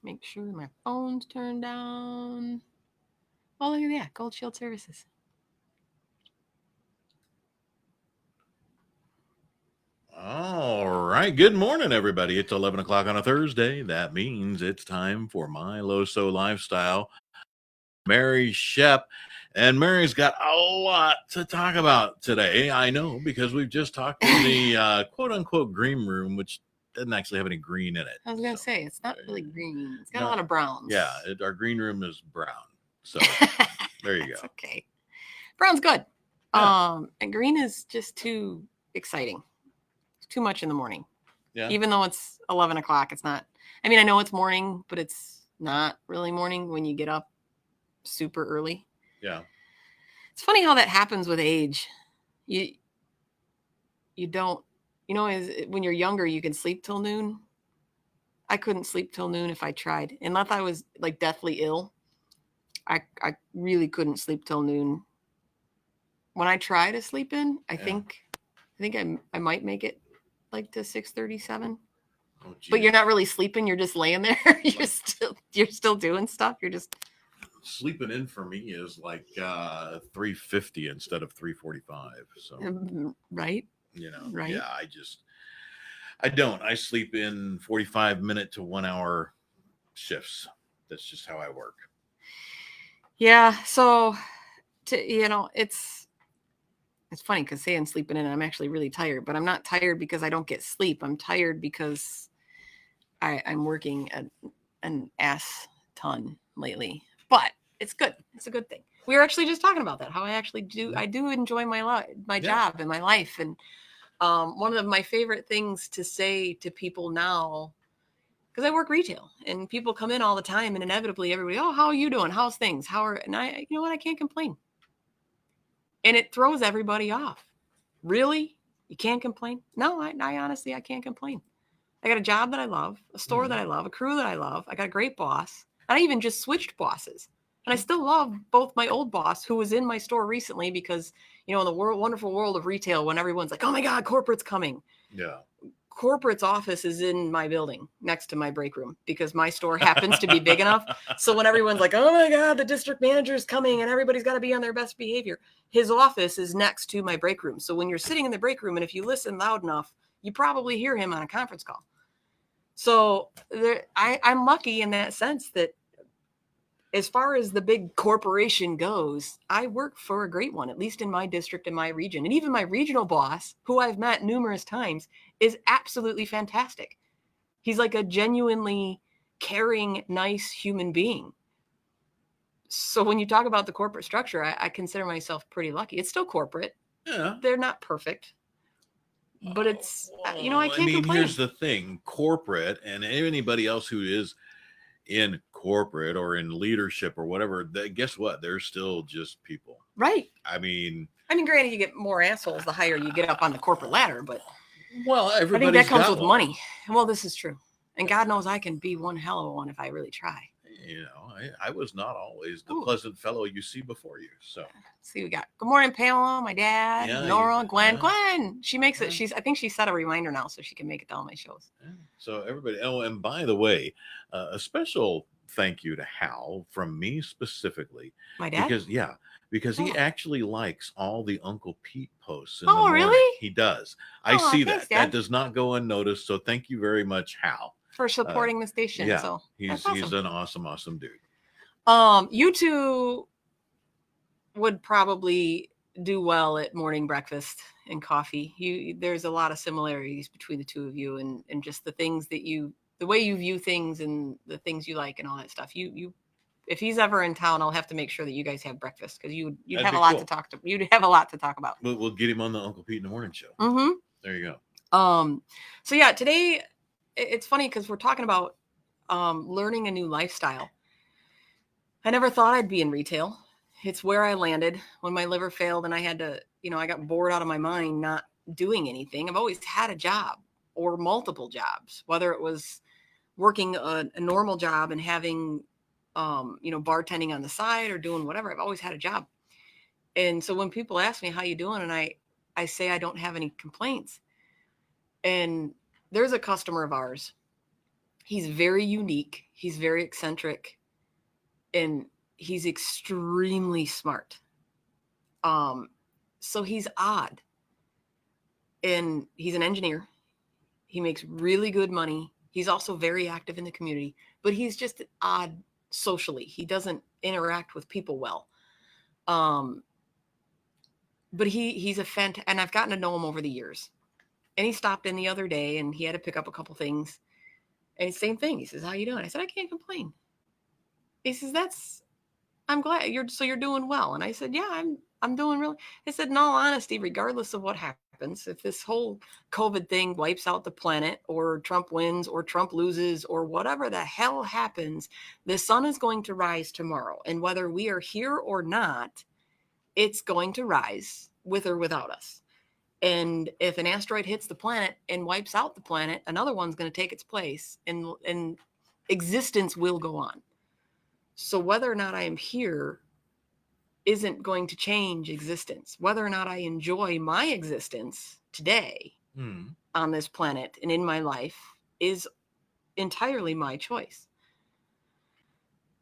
Make sure my phone's turned down. Oh, look at that. Gold Shield Services. All right. Good morning, everybody. It's 11 o'clock on a Thursday. That means it's time for My Loso Lifestyle. Mary Shep. And Mary's got a lot to talk about today. I know, because we've just talked in the quote unquote green room, which doesn't actually have any green in it. I was going to say, it's not really green. It's got a lot of browns. Yeah, our green room is brown. So there you go. Okay. Brown's good. Yeah. And green is just too exciting. It's too much in the morning. Yeah. Even though it's 11 o'clock, it's not. I mean, I know it's morning, but it's not really morning when you get up super early. Yeah. It's funny how that happens with age. You don't, when you're younger, you can sleep till noon. I couldn't sleep till noon if I tried. Unless I was like deathly ill. I really couldn't sleep till noon. When I try to sleep in, I think I might make it like to 6:37. Oh, but you're not really sleeping. You're just laying there. you're still doing stuff. You're just sleeping in for me is like 3:50 instead of 3:45. So right. Right. Yeah. I don't. I sleep in 45-minute to 1 hour shifts. That's just how I work. Yeah. So, it's funny because saying sleeping in, I'm actually really tired, but I'm not tired because I don't get sleep. I'm tired because I'm working an ass ton lately, but it's good. It's a good thing. We were actually just talking about that, how I do enjoy my job and my life. And one of my favorite things to say to people now, because I work retail and people come in all the time and inevitably everybody, oh, how are you doing? How's things? And I, you know what? I can't complain. And it throws everybody off. Really? You can't complain? No, I honestly, I can't complain. I got a job that I love, a store that I love, a crew that I love. I got a great boss. And I even just switched bosses. And I still love both my old boss, who was in my store recently, because, in the wonderful world of retail, when everyone's like, oh my God, corporate's coming. Yeah. Corporate's office is in my building next to my break room because my store happens to be big enough. So when everyone's like, oh my God, the district manager's coming and everybody's got to be on their best behavior, his office is next to my break room. So when you're sitting in the break room and if you listen loud enough, you probably hear him on a conference call. So I'm lucky in that sense that as far as the big corporation goes, I work for a great one, at least in my district and my region. And even my regional boss, who I've met numerous times, is absolutely fantastic. He's like a genuinely caring, nice human being. So when you talk about the corporate structure, I consider myself pretty lucky. It's still corporate. Yeah. They're not perfect. But it's, I can't complain. Here's the thing. Corporate and anybody else who is in corporate or in leadership or whatever, guess what? They're still just people. Right. I mean, granted, you get more assholes the higher you get up on the corporate ladder, but everybody. I think that comes with money. Well, this is true. And God knows I can be one hell of a one if I really try. I was not always the pleasant fellow you see before you. So let's see, we got good morning, Pamela, my dad, Nora, Gwen. Gwen, she makes it. I think she set a reminder now so she can make it to all my shows. So everybody. Oh, and by the way, a special thank you to Hal from me specifically. My dad. Because he actually likes all the Uncle Pete posts. In the morning. Really? He does. I see thanks, that. Dad. That does not go unnoticed. So thank you very much, Hal, for supporting the station. Yeah, so he's an awesome dude. You two would probably do well at morning breakfast and coffee. There's a lot of similarities between the two of you, and just the things that the way you view things and the things you like and all that stuff. You if he's ever in town, I'll have to make sure that you guys have breakfast because you'd have a lot to talk to. You'd have a lot to talk about. We'll get him on the Uncle Pete in the Morning show. Mm-hmm. There you go. So yeah, today it's funny because we're talking about learning a new lifestyle. I never thought I'd be in retail. It's where I landed when my liver failed and I had to, I got bored out of my mind not doing anything. I've always had a job or multiple jobs, whether it was working a normal job and having bartending on the side or doing whatever. I've always had a job. And so when people ask me, how you doing? And I say, I don't have any complaints. And there's a customer of ours He's very unique. He's very eccentric, and he's extremely smart. So he's odd, and he's an engineer. He makes really good money. He's also very active in the community, but he's just odd socially. He doesn't interact with people well. Um, but he's and I've gotten to know him over the years. And he stopped in the other day, and he had to pick up a couple things. And same thing. He says, "How you doing?" I said, "I can't complain." He says, I'm glad you're doing well." And I said, "Yeah, I'm doing really." I said, "In all honesty, regardless of what happens, if this whole COVID thing wipes out the planet, or Trump wins, or Trump loses, or whatever the hell happens, the sun is going to rise tomorrow. And whether we are here or not, it's going to rise with or without us. And if an asteroid hits the planet and wipes out the planet, another one's going to take its place, and existence will go on. So whether or not I am here isn't going to change existence. Whether or not I enjoy my existence today on this planet and in my life is entirely my choice.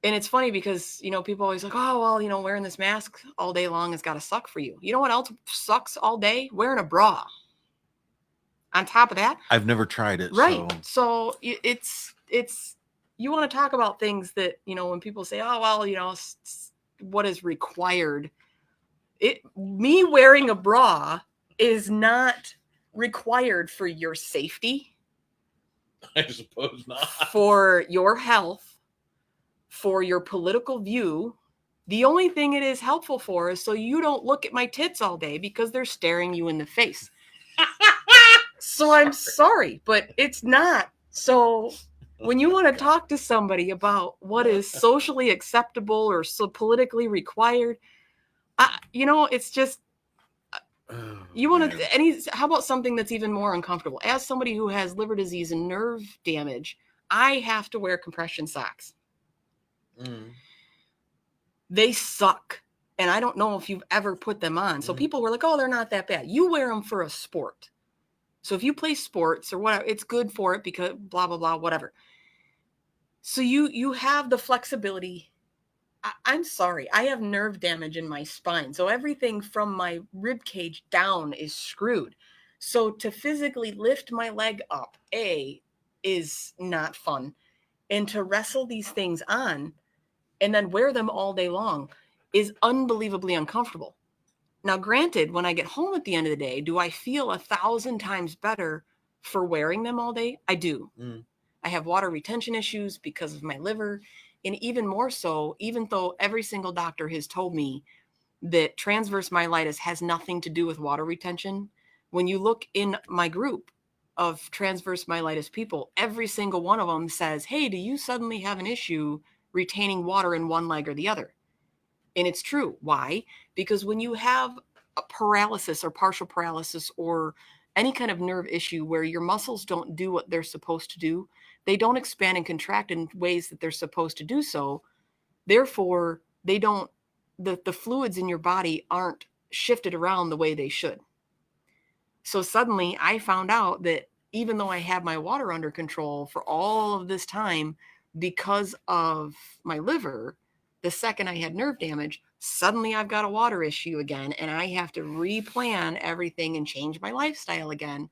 And it's funny because, people always like, "Oh, well, wearing this mask all day long has got to suck for you." You know what else sucks all day? Wearing a bra. On top of that, I've never tried it. right? So it's you want to talk about things that, when people say, "Oh, well, what is required?" Me wearing a bra is not required for your safety. I suppose not. For your health, for your political view. The only thing it is helpful for is so you don't look at my tits all day because they're staring you in the face. So I'm sorry, but it's not. So when you want to talk to somebody about what is socially acceptable or so politically required, it's just, you want to, how about something that's even more uncomfortable? As somebody who has liver disease and nerve damage, I have to wear compression socks. They suck. And I don't know if you've ever put them on. So people were like, "Oh, they're not that bad." You wear them for a sport. So if you play sports or whatever, it's good for it because blah, blah, blah, whatever. So you have the flexibility. I'm sorry. I have nerve damage in my spine. So everything from my rib cage down is screwed. So to physically lift my leg up, is not fun. And to wrestle these things on and then wear them all day long is unbelievably uncomfortable. Now, granted, when I get home at the end of the day, do I feel 1,000 times better for wearing them all day? I do. I have water retention issues because of my liver. And even more so, even though every single doctor has told me that transverse myelitis has nothing to do with water retention, when you look in my group of transverse myelitis people, every single one of them says, "Hey, do you suddenly have an issue retaining water in one leg or the other?" And it's true. Why? Because when you have a paralysis or partial paralysis or any kind of nerve issue where your muscles don't do what they're supposed to do, they don't expand and contract in ways that they're supposed to do so. Therefore, the fluids in your body aren't shifted around the way they should. So suddenly I found out that even though I had my water under control for all of this time because of my liver, the second I had nerve damage, suddenly I've got a water issue again, and I have to replan everything and change my lifestyle again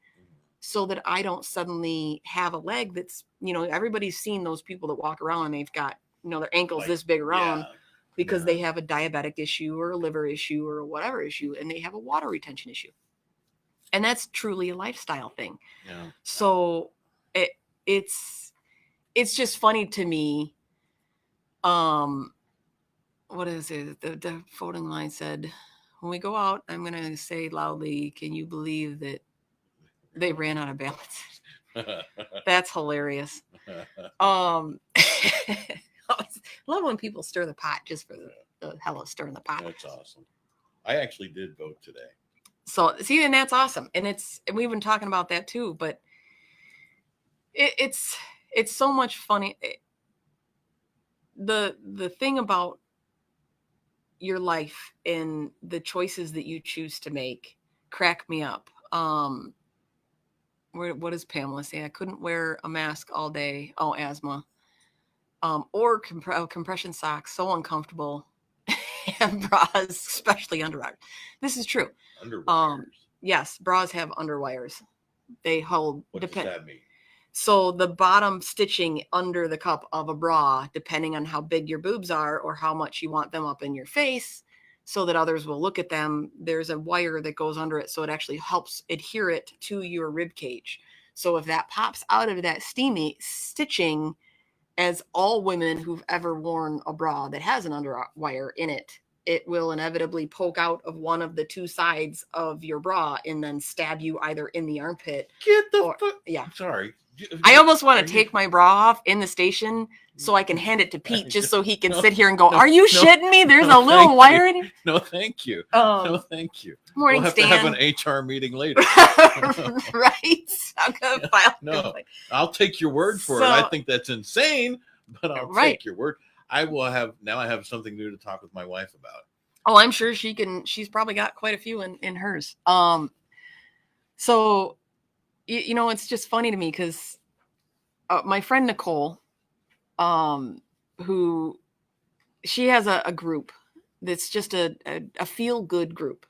so that I don't suddenly have a leg that's, everybody's seen those people that walk around and they've got, their ankles this big around because they have a diabetic issue or a liver issue or whatever issue, and they have a water retention issue. And that's truly a lifestyle thing. Yeah. So it's just funny to me. What is it? The voting line said, "When we go out, I'm going to say loudly, can you believe that they ran out of ballots?" That's hilarious. I love when people stir the pot just for the hell of stirring the pot. That's awesome. I actually did vote today. So see, and that's awesome. And we've been talking about that too, but it's so much funny. The thing about your life and the choices that you choose to make crack me up. Where what does Pamela say? I couldn't wear a mask all day. Oh, asthma. Or compression socks, so uncomfortable. And bras, especially underwires. This is true. Underwires. Yes, bras have underwires. They hold. What does that mean? So the bottom stitching under the cup of a bra, depending on how big your boobs are or how much you want them up in your face, so that others will look at them, there's a wire that goes under it, so it actually helps adhere it to your rib cage. So if that pops out of that steamy stitching, as all women who've ever worn a bra that has an underwire in it, it will inevitably poke out of one of the two sides of your bra and then stab you either in the armpit. Get the fuck. Yeah. Sorry. I almost want to take my bra off in the station so I can hand it to Pete just so he can sit here and go, are you shitting me? There's a little wire in here. No, thank you. No, thank you. Morning, we'll have Stan. to have an HR meeting later. Right? I'm going to file. No, I'll take your word for it. I think that's insane, but I'll take your word. I have something new to talk with my wife about. Oh, I'm sure she can. She's probably got quite a few in hers. So, it's just funny to me because my friend Nicole, who she has a group that's just a feel good group.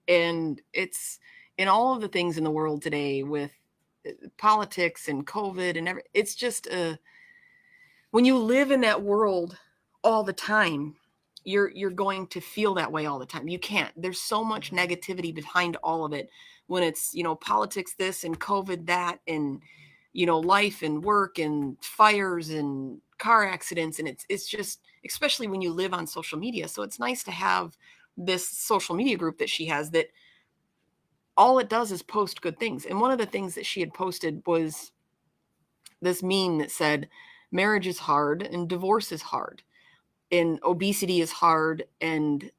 And it's in all of the things in the world today with politics and COVID and everything. It's just when you live in that world all the time, you're going to feel that way all the time. You can't. There's so much negativity behind all of it when it's, politics this and COVID that and, life and work and fires and car accidents. And it's just, especially when you live on social media. So it's nice to have this social media group that she has that all it does is post good things. And one of the things that she had posted was this meme that said, marriage is hard and divorce is hard and obesity is hard and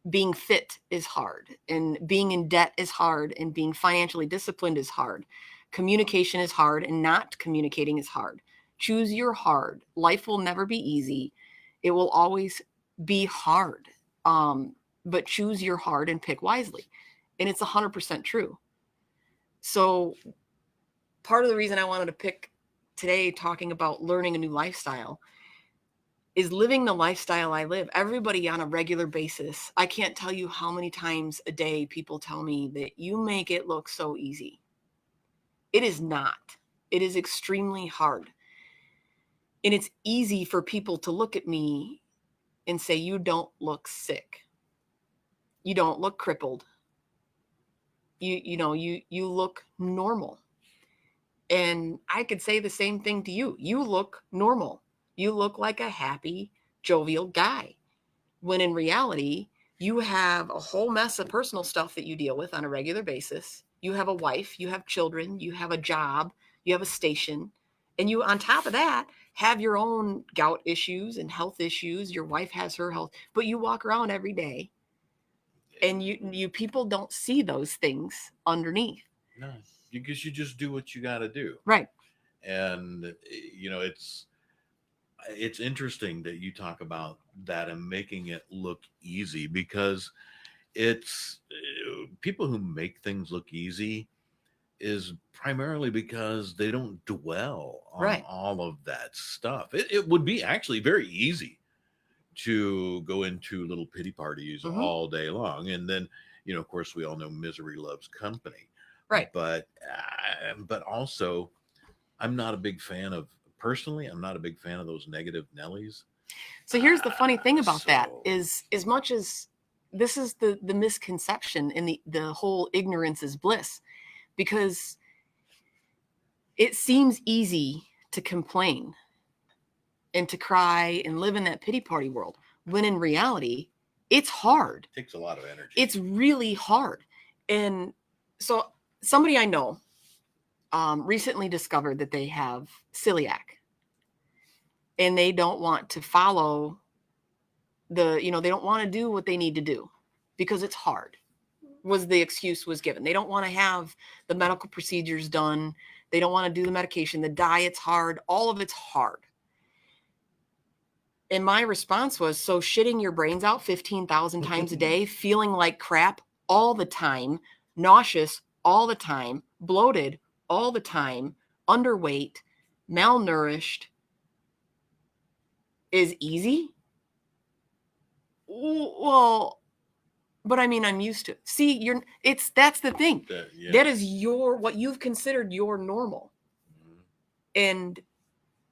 being fit is hard and being in debt is hard and being financially disciplined is hard. Communication is hard and not communicating is hard. Choose your hard. Life will never be easy. It will always be hard. But choose your hard and pick wisely. And it's 100% true. So part of the reason I wanted to pick today talking about learning a new lifestyle is living the lifestyle I live. Everybody on a regular basis. I can't tell you how many times a day people tell me that you make it look so easy. It is not. It is extremely hard. And it's easy for people to look at me and say, you don't look sick. You don't look crippled. You look normal. And I could say the same thing to you. You look normal. You look like a happy, jovial guy. When in reality, you have a whole mess of personal stuff that you deal with on a regular basis. You have a wife, you have children, you have a job, you have a station. And you, on top of that, have your own gout issues and health issues. Your wife has her health, but you walk around every day and you people don't see those things underneath. No, because you just do what you got to do. Right. And, it's interesting that you talk about that and making it look easy because it's people who make things look easy is primarily because they don't dwell on all of that stuff. It would be actually very easy to go into little pity parties all day long. And then, of course, we all know misery loves company. Right. But also, I'm not a big fan of those negative Nellies. So here's the funny thing about that is as much as this is the misconception and the whole ignorance is bliss, because it seems easy to complain and to cry and live in that pity party world when in reality, it's hard. It takes a lot of energy. It's really hard. And so somebody I know recently discovered that they have celiac and they don't want to follow they don't want to do what they need to do because it's hard, was the excuse was given. They don't want to have the medical procedures done. They don't want to do the medication. The diet's hard. All of it's hard. And my response was, so shitting your brains out 15,000 times a day, feeling like crap all the time, nauseous all the time, bloated, all the time, underweight, malnourished is easy? Well, but I mean, I'm used to it. See, that's the thing. That is what you've considered your normal. And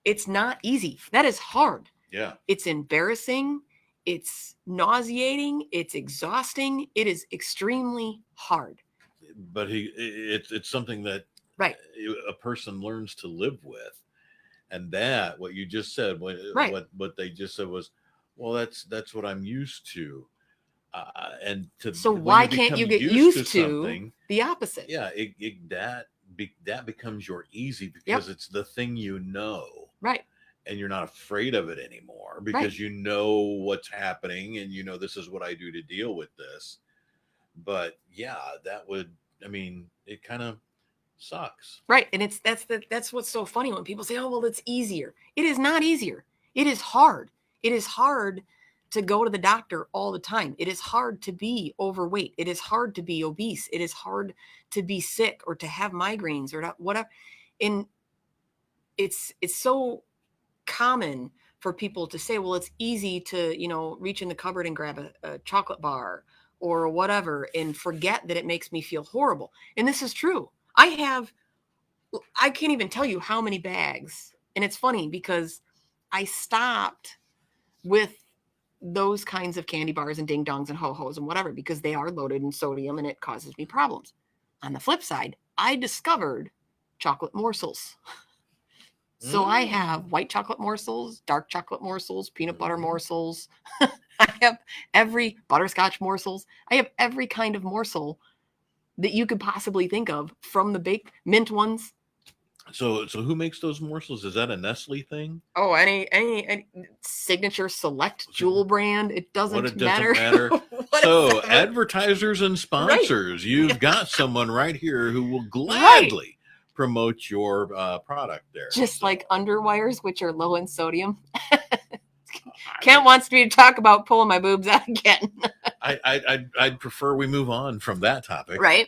it's not easy. That is hard. Yeah. It's embarrassing. It's nauseating. It's exhausting. It is extremely hard. But it's something that Right. a person learns to live with. And that, what you just said, Right. what they just said was, well, that's what I'm used to. So why can't you get used to something, the opposite? Yeah, that becomes your easy because it's the thing you know. Right. And you're not afraid of it anymore because you know what's happening and you know this is what I do to deal with this. But yeah, it kind of sucks. Right. And that's what's so funny when people say, oh, well, it's easier. It is not easier. It is hard. It is hard to go to the doctor all the time. It is hard to be overweight. It is hard to be obese. It is hard to be sick or to have migraines or whatever. And it's so common for people to say, well, it's easy to, reach in the cupboard and grab a chocolate bar or whatever and forget that it makes me feel horrible. And this is true. I can't even tell you how many bags. And it's funny because I stopped with those kinds of candy bars and ding dongs and ho-hos and whatever, because they are loaded in sodium and it causes me problems. On the flip side, I discovered chocolate morsels. So I have white chocolate morsels, dark chocolate morsels, peanut butter morsels. I have every butterscotch morsels. I have every kind of morsel that you could possibly think of, from the baked mint ones. So who makes those morsels? Is that a Nestle thing? Oh, any Signature Select Jewel brand. It doesn't matter. So advertisers and sponsors, you've got someone right here who will gladly promote your product there. Just like underwires, which are low in sodium. Kent wants me to talk about pulling my boobs out again. I'd prefer we move on from that topic. Right.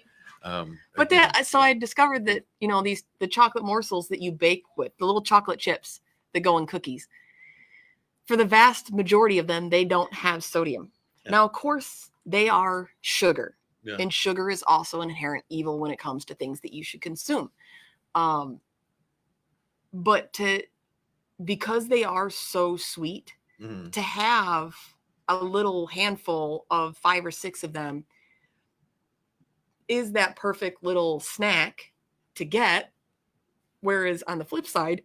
But so I discovered that, the chocolate morsels that you bake with, the little chocolate chips that go in cookies, for the vast majority of them, they don't have sodium. Yeah. Now, of course, they are sugar. Yeah. And sugar is also an inherent evil when it comes to things that you should consume. But because they are so sweet, to have a little handful of 5 or 6 of them is that perfect little snack to get. Whereas on the flip side,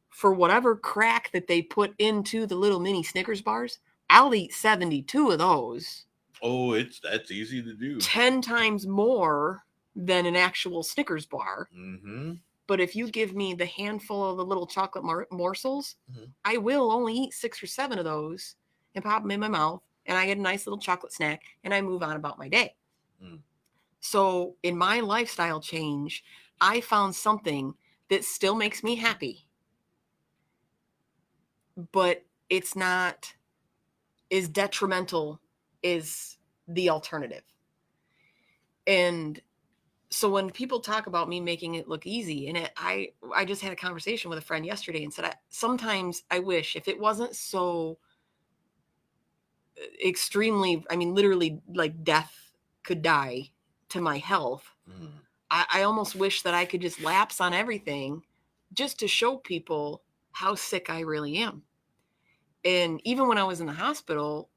for whatever crack that they put into the little mini Snickers bars, I'll eat 72 of those. Oh, that's easy to do. 10 times more than an actual Snickers bar. Mm-hmm. But if you give me the handful of the little chocolate morsels, I will only eat 6 or 7 of those and pop them in my mouth, and I get a nice little chocolate snack, and I move on about my day. So in my lifestyle change, I found something that still makes me happy, but it's not as detrimental as the alternative. And so when people talk about me making it look easy, and I just had a conversation with a friend yesterday and said, sometimes I wish if it wasn't so extremely, literally like death could die to my health. I almost wish that I could just lapse on everything just to show people how sick I really am. And even when I was in the hospital,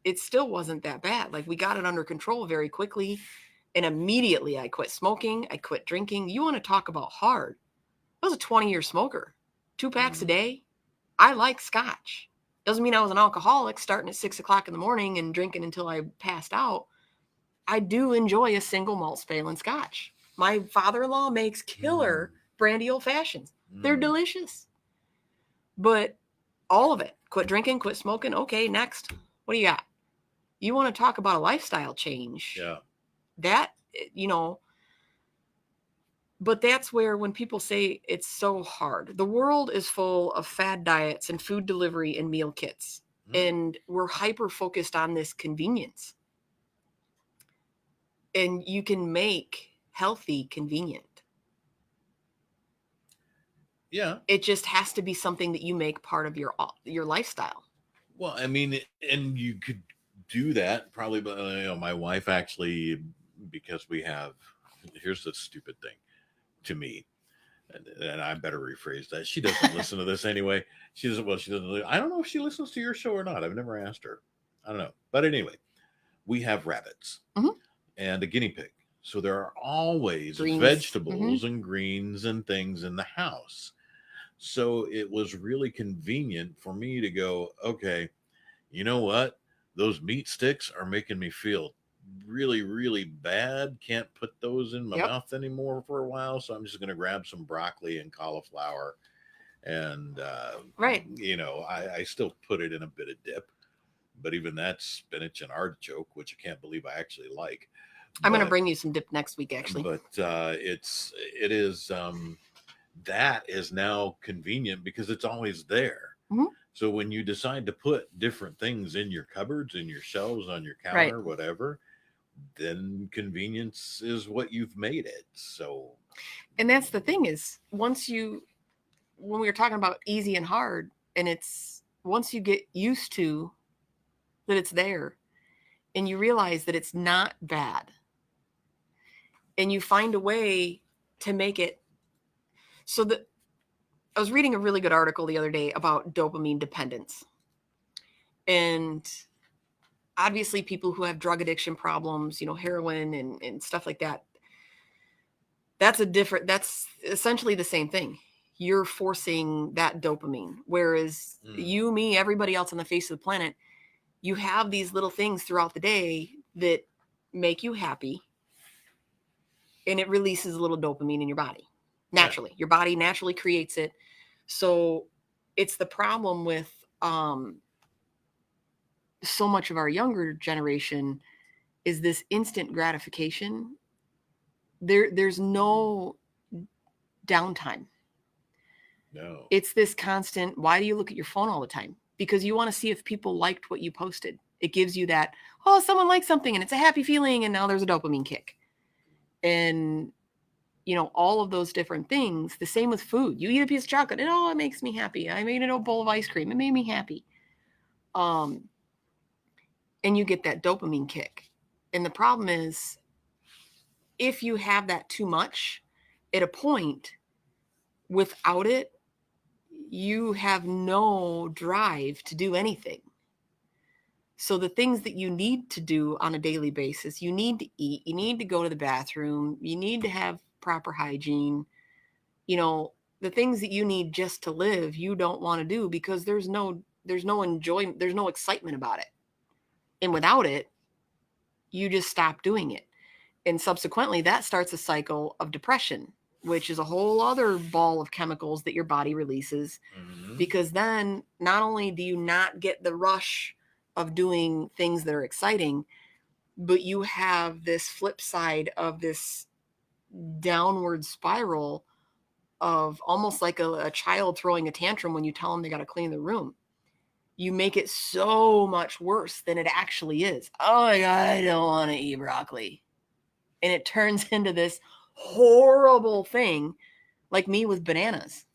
it still wasn't that bad. Like, we got it under control very quickly. And immediately I quit smoking. I quit drinking. You want to talk about hard. I was a 20-year smoker, 2 packs a day. I like scotch. Doesn't mean I was an alcoholic starting at 6 o'clock in the morning and drinking until I passed out. I do enjoy a single malt Spalen scotch. My father-in-law makes killer brandy old fashions. They're delicious. But all of it, quit drinking, quit smoking. Okay, next. What do you got? You want to talk about a lifestyle change? Yeah. That, but that's where when people say it's so hard, the world is full of fad diets and food delivery and meal kits. And we're hyper focused on this convenience. And you can make healthy convenient. Yeah. It just has to be something that you make part of your lifestyle. Well, I mean, and you could do that probably, but my wife actually, because we have, here's the stupid thing to me, and I better rephrase that. She doesn't listen to this anyway. She doesn't. Well, she doesn't. I don't know if she listens to your show or not. I've never asked her. I don't know. But anyway, we have rabbits Mhm. and a guinea pig. So there are always Greens. vegetables and greens and things in the house. So it was really convenient for me to go, okay, you know what? Those meat sticks are making me feel really, really bad. Can't put those in my Yep. mouth anymore for a while. So I'm just going to grab some broccoli and cauliflower. And, Right. I still put it in a bit of dip, but even that's spinach and artichoke, which I can't believe I actually like. I'm going to But, bring you some dip next week, actually. it is, that is now convenient because it's always there. Mhm. So when you decide to put different things in your cupboards, in your shelves, on your Right. counter, whatever, then convenience is what you've made it. So, And that's the thing is, when we were talking about easy and hard, and it's once you get used to that it's there and you realize that it's not bad and you find a way to make it so that I was reading a really good article the other day about dopamine dependence. And obviously people who have drug addiction problems, heroin and stuff like that, that's essentially the same thing. You're forcing that dopamine. Whereas you, me, everybody else on the face of the planet, you have these little things throughout the day that make you happy, and it releases a little dopamine in your body naturally. Your body naturally creates it. So it's the problem with so much of our younger generation is this instant gratification. There's no downtime. no. It's this constant, why do you look at your phone all the time? Because you want to see if people liked what you posted. It gives you that, oh, someone liked something and it's a happy feeling, and now there's a dopamine kick. And all of those different things. The same with food. You eat a piece of chocolate and it makes me happy. I made a bowl of ice cream. It made me happy. And you get that dopamine kick. And the problem is, if you have that too much at a point, without it, you have no drive to do anything. So the things that you need to do on a daily basis, you need to eat, you need to go to the bathroom, you need to have proper hygiene, the things that you need just to live, you don't want to do because there's no enjoyment, there's no excitement about it. And without it, you just stop doing it. And subsequently, that starts a cycle of depression, which is a whole other ball of chemicals that your body releases. Because then not only do you not get the rush of doing things that are exciting, but you have this flip side of this downward spiral of almost like a child throwing a tantrum when you tell them they got to clean the room. You make it so much worse than it actually is. Oh my God, I don't want to eat broccoli. And it turns into this horrible thing, like me with bananas.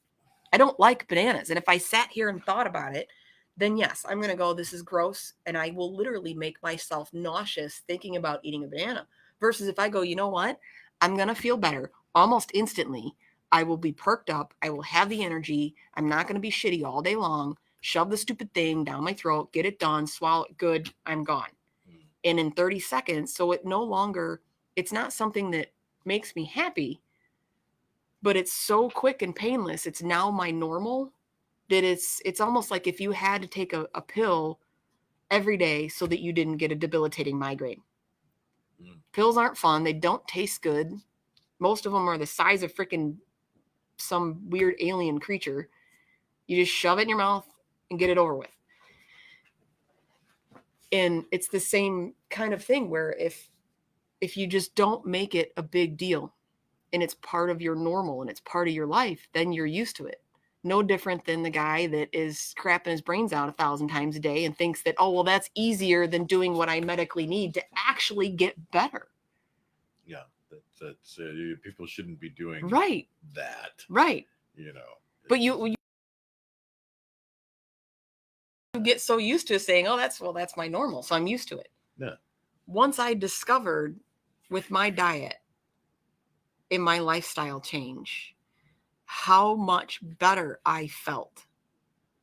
I don't like bananas. And if I sat here and thought about it, then yes, I'm going to go, this is gross. And I will literally make myself nauseous thinking about eating a banana. Versus if I go, you know what? I'm going to feel better almost instantly. I will be perked up. I will have the energy. I'm not going to be shitty all day long. Shove the stupid thing down my throat, get it done, swallow it, good, I'm gone. And in 30 seconds, so it's not something that makes me happy, but it's so quick and painless. It's now my normal that it's almost like if you had to take a pill every day so that you didn't get a debilitating migraine. Pills aren't fun. They don't taste good. Most of them are the size of freaking some weird alien creature. You just shove it in your mouth and get it over with. And it's the same kind of thing where if you just don't make it a big deal and it's part of your normal and it's part of your life, then you're used to it. No different than the guy that is crapping his brains out 1,000 times a day and thinks that, oh, well, that's easier than doing what I medically need to actually get better. Yeah, that's people shouldn't be doing right. that. Right. But you get so used to saying, "Oh, that's my normal," so I'm used to it. Yeah. Once I discovered with my diet in my lifestyle change how much better I felt.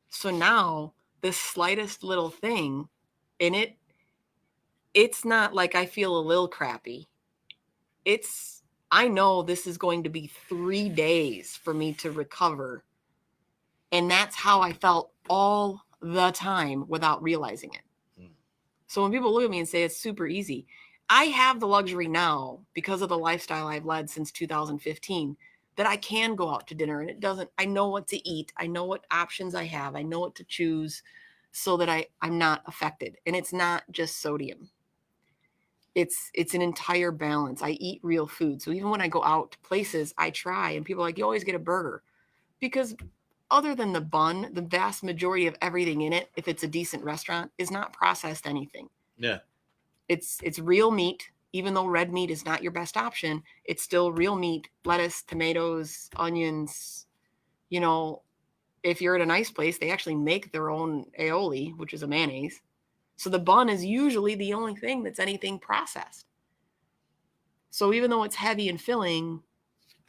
So now the slightest little thing in it's not like I feel a little crappy. It's I know this is going to be 3 days for me to recover. And that's how I felt all the time without realizing it. Mm. So when people look at me and say it's super easy, I have the luxury now because of the lifestyle I've led since 2015 that I can go out to dinner and I know what to eat. I know what options I have. I know what to choose so that I'm not affected. And it's not just sodium. It's an entire balance. I eat real food. So even when I go out to places, I try and people are like, you always get a burger because other than the bun, the vast majority of everything in it, if it's a decent restaurant, is not processed anything. Yeah. It's real meat, even though red meat is not your best option. It's still real meat, lettuce, tomatoes, onions. You know, if you're at a nice place, they actually make their own aioli, which is a mayonnaise. So the bun is usually the only thing that's anything processed. So even though it's heavy and filling,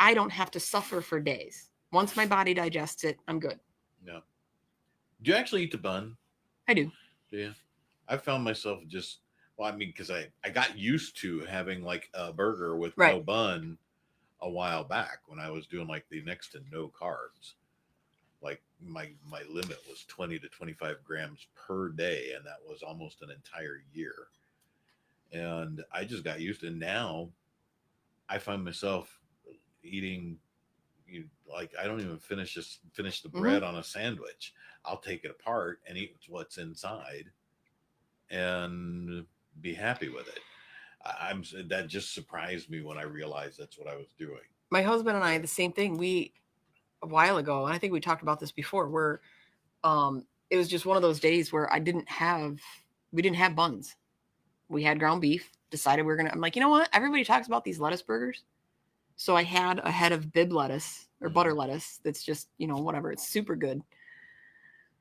I don't have to suffer for days. Once my body digests it, I'm good. No. Do you actually eat the bun? I do. Yeah. I found myself just, well, I mean, because I got used to having like a burger with no Right. bun a while back when I was doing like the next to no carbs. Like my limit was 20 to 25 grams per day, and that was almost an entire year. And I just got used to it. Now I find myself eating, like I don't even finish the Mm-hmm. bread on a sandwich. I'll take it apart and eat what's inside and be happy with it. I'm That just surprised me when I realized that's what I was doing. My husband and I, the same thing. We a while ago, and I think we talked about this before, where it was just one of those days where we didn't have buns. We had ground beef. Decided we were gonna. I'm like, you know what? Everybody talks about these lettuce burgers. So I had a head of bib lettuce or butter lettuce. That's just whatever. It's super good.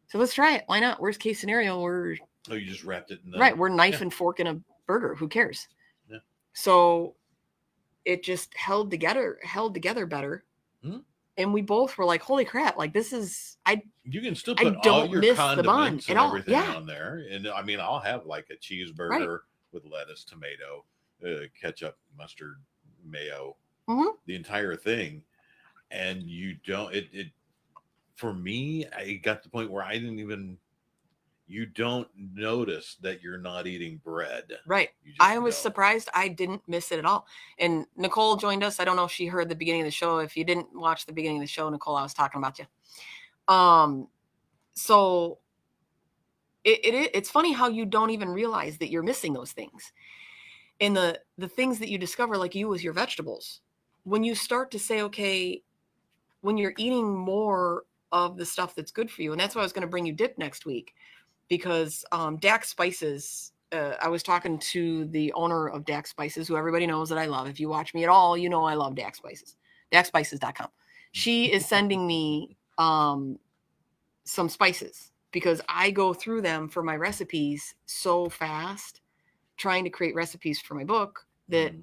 So let's try it. Why not? Worst case scenario, Oh, you just wrapped it in the right. We're knife yeah. and fork in a burger. Who cares? Yeah. So it just held together better. Hmm? And we both were like, holy crap, like this is You can still I put all don't your miss the bun condiments at and all. everything Yeah. on there. And I mean, I'll have like a Right. cheeseburger with lettuce, tomato, ketchup, mustard, mayo, Mm-hmm. the entire thing. And you don't, it, for me, I got to the point where you don't notice that you're not eating bread. Right. You just I was don't. surprised I didn't miss it at all. And Nicole joined us. I don't know if she heard the beginning of the show. If you didn't watch the beginning of the show, Nicole, I was talking about you. So it's funny how you don't even realize that you're missing those things. And the things that you discover, like you with your vegetables, when you start to say, okay, when you're eating more of the stuff that's good for you, and that's why I was going to bring you dip next week, because Dax Spices, I was talking to the owner of Dax Spices, who everybody knows that I love. If you watch me at all, you know I love Dax Spices. DaxSpices.com. She is sending me some spices because I go through them for my recipes so fast, trying to create recipes for my book that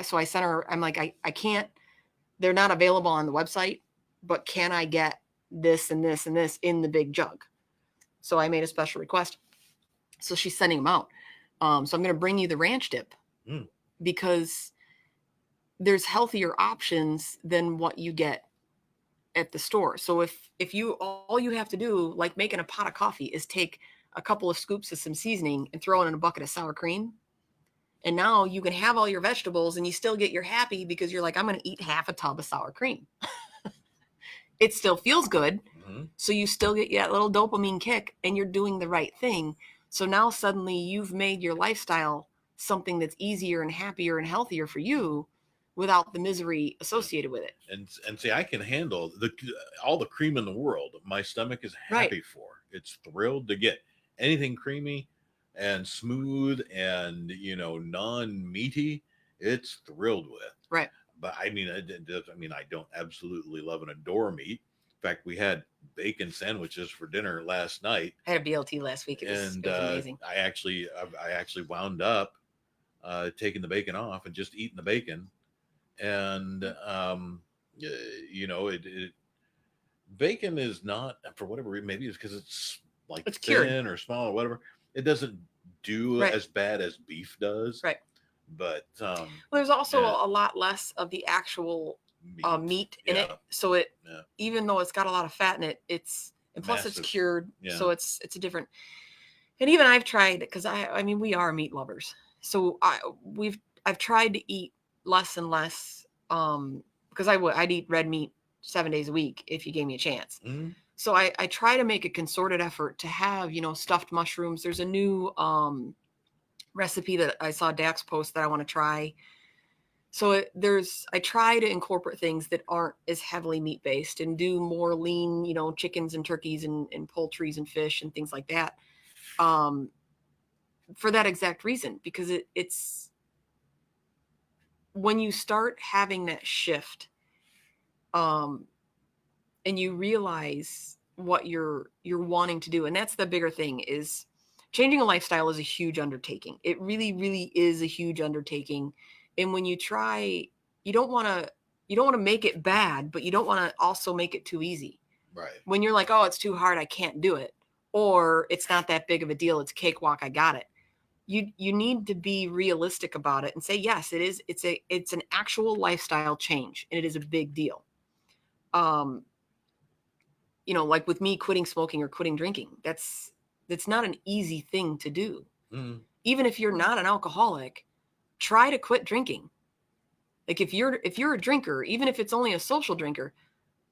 so I sent her, I'm like, I can't, they're not available on the website, but can I get this and this and this in the big jug? So I made a special request. So she's sending them out. So I'm going to bring you the ranch dip because there's healthier options than what you get at the store. So if you all you have to do, like making a pot of coffee, is take a couple of scoops of some seasoning and throw it in a bucket of sour cream. And now you can have all your vegetables and you still get your happy because you're like, I'm going to eat half a tub of sour cream. It still feels good. Mm-hmm. So you still get that little dopamine kick and you're doing the right thing. So now suddenly you've made your lifestyle something that's easier and happier and healthier for you without the misery associated with it. And see, I can handle all the cream in the world. My stomach is happy for. It's thrilled to get anything creamy and smooth and non-meaty. It's thrilled with. Right. But I mean, I don't absolutely love and adore meat. fact, we had bacon sandwiches for dinner last night, I had a BLT last week. It was and amazing. I actually wound up taking the bacon off and just eating the bacon, and y- you know, bacon is not, for whatever reason, maybe it's because it's like It's cured. thin or small or whatever. It doesn't do Right. as bad as beef does, Right. but Well, there's also yeah, a lot less of the actual meat, meat in it. yeah, So it, yeah, even though it's got a lot of fat in it, and plus it's massive, cured. yeah. So it's a different, and even I've tried, because I mean, we are meat lovers. So I've tried to eat less and less, because I'd eat red meat 7 days a week if you gave me a chance. Mm, So I try to make a concerted effort to have, stuffed mushrooms. There's a new recipe that I saw Dax post that I want to try. So I try to incorporate things that aren't as heavily meat based and do more lean, chickens and turkeys and poultries and fish and things like that. Um, for that exact reason, because it's when you start having that shift, um, and you realize what you're wanting to do, and that's the bigger thing, is changing a lifestyle is a huge undertaking. It really, really is a huge undertaking. And when you try, you don't want to you don't want to make it bad, but you don't want to also make it too easy. right. When you're like, oh, it's too hard, I can't do it, or it's not that big of a deal, it's cakewalk, I got it. You need to be realistic about it and say, yes, it is. It's an actual lifestyle change, and it is a big deal. Um, like with me quitting smoking or quitting drinking, that's not an easy thing to do. Mm, Even if you're not an alcoholic, try to quit drinking. Like if you're a drinker, even if it's only a social drinker,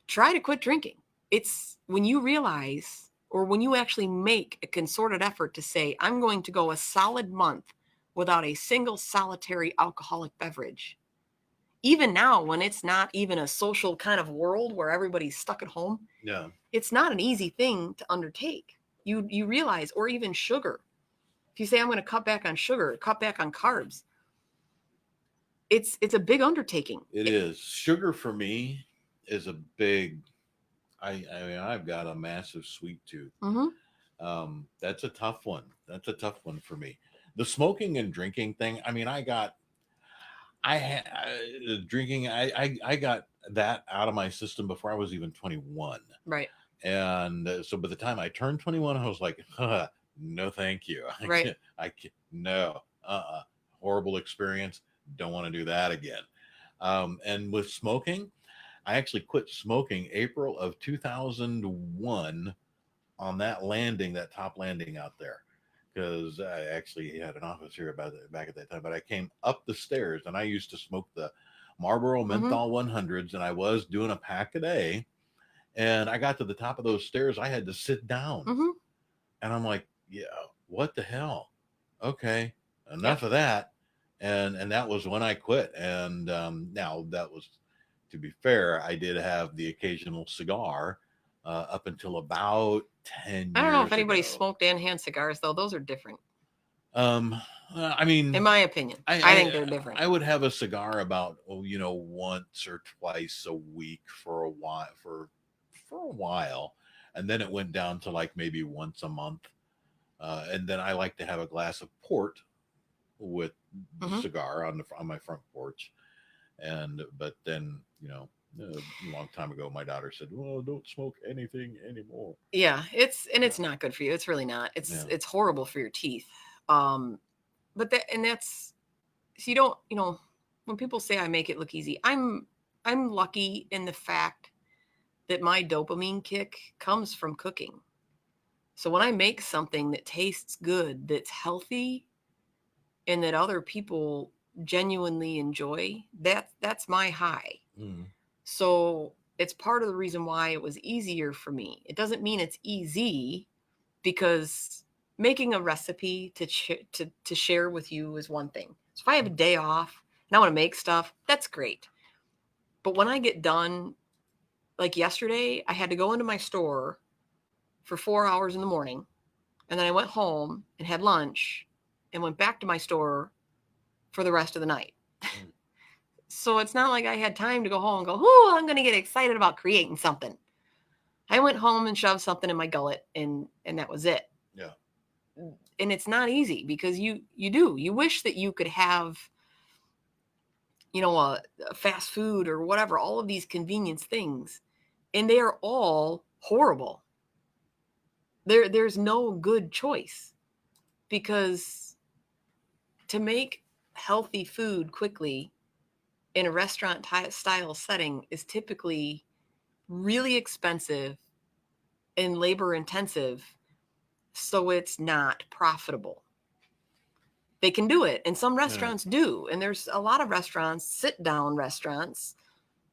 try to quit drinking. It's when you realize, or when you actually make a concerted effort to say, I'm going to go a solid month without a single solitary alcoholic beverage. Even now, when it's not even a social kind of world where everybody's stuck at home, yeah. it's not an easy thing to undertake. You realize, or even sugar. If you say, I'm going to cut back on sugar, cut back on carbs, it's a big undertaking. It is. Sugar for me is a big. I mean, I've got a massive sweet tooth. Mm-hmm. That's a tough one. That's a tough one for me. The smoking and drinking thing. I mean, I had drinking. I got that out of my system before I was even 21. Right. And so by the time I turned 21, I was like, no, thank you. Right. I can't, no, horrible experience. Don't want to do that again. And with smoking, I actually quit smoking April of 2001 on that landing, that top landing out there. Because I actually had an office here about it back at that time, but I came up the stairs and I used to smoke the Marlboro Mm-hmm. Menthol 100s, and I was doing a pack a day. And I got to the top of those stairs, I had to sit down. Mm-hmm. And I'm like, yeah, what the hell? Okay, Yep. enough of that. And that was when I quit. And now that was, to be fair, I did have the occasional cigar up until about 10 I don't know if years anybody ago. smoked and hand cigars, though. Those are different, Um, I mean, in my opinion. I, I think I they're different. I would have a cigar about, once or twice a week for a while, for a while, and then it went down to like maybe once a month. And then I like to have a glass of port with the Mm-hmm. cigar on my front porch. And but then, a long time ago, my daughter said, "Well, don't smoke anything anymore." Yeah, it's not good for you. It's really not. It's Yeah. it's horrible for your teeth. Um, but that's, so you don't, when people say I make it look easy, I'm lucky in the fact that my dopamine kick comes from cooking. So when I make something that tastes good, that's healthy, and that other people genuinely enjoy, that's my high. Mm. So it's part of the reason why it was easier for me. It doesn't mean it's easy, because making a recipe to share with you is one thing. So if I have a day off and I want to make stuff, that's great. But when I get done, like yesterday, I had to go into my store for 4 hours in the morning, and then I went home and had lunch and went back to my store for the rest of the night. Mm. So it's not like I had time to go home and go, oh, I'm going to get excited about creating something. I went home and shoved something in my gullet, and that was it. Yeah. And it's not easy because you wish that you could have, a fast food or whatever, all of these convenience things, and they are all horrible. There's no good choice, because to make healthy food quickly in a restaurant style setting is typically really expensive and labor intensive, so it's not profitable. They can do it, and some restaurants do, and there's a lot of restaurants, sit down restaurants,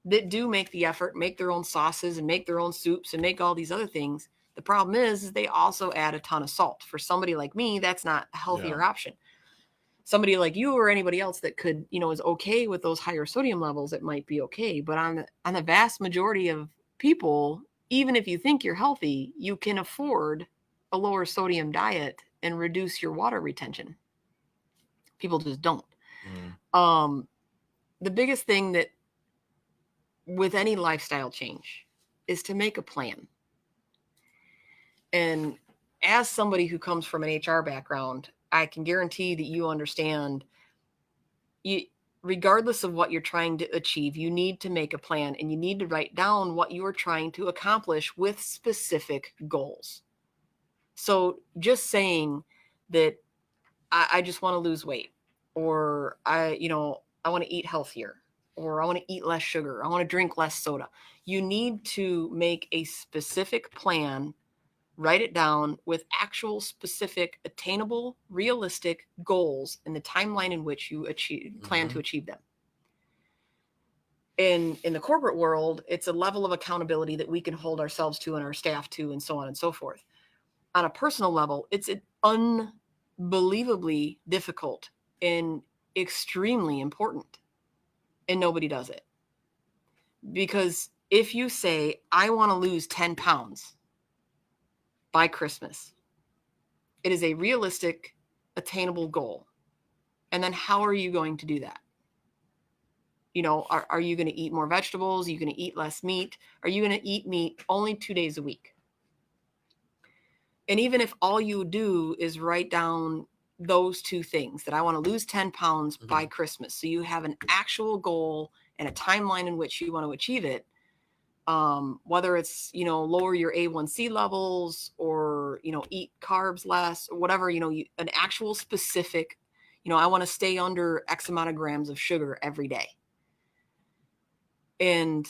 that do make the effort, make their own sauces and make their own soups and make all these other things. The problem is they also add a ton of salt. For somebody like me, that's not a healthier option. Somebody like you or anybody else that could, is okay with those higher sodium levels, it might be okay. But on the vast majority of people, even if you think you're healthy, you can afford a lower sodium diet and reduce your water retention. People just don't. The biggest thing that with any lifestyle change is to make a plan. And as somebody who comes from an HR background, I can guarantee that you understand, regardless of what you're trying to achieve, you need to make a plan, and you need to write down what you are trying to accomplish with specific goals. So just saying that I just want to lose weight, or I want to eat healthier, or I want to eat less sugar, I want to drink less soda. You need to make a specific plan, write it down with actual specific, attainable, realistic goals and the timeline in which you plan to achieve them. In the corporate world, it's a level of accountability that we can hold ourselves to and our staff to, and so on and so forth. On a personal level, it's unbelievably difficult and extremely important, and nobody does it. Because if you say, I want to lose 10 pounds by Christmas, it is a realistic, attainable goal. And then how are you going to do that? Are you going to eat more vegetables? Are you going to eat less meat? Are you going to eat meat only 2 days a week? And even if all you do is write down those two things, that I want to lose 10 pounds by Christmas, so you have an actual goal and a timeline in which you want to achieve it, whether it's, lower your A1C levels, or, eat carbs less, or whatever, an actual specific, I want to stay under X amount of grams of sugar every day. And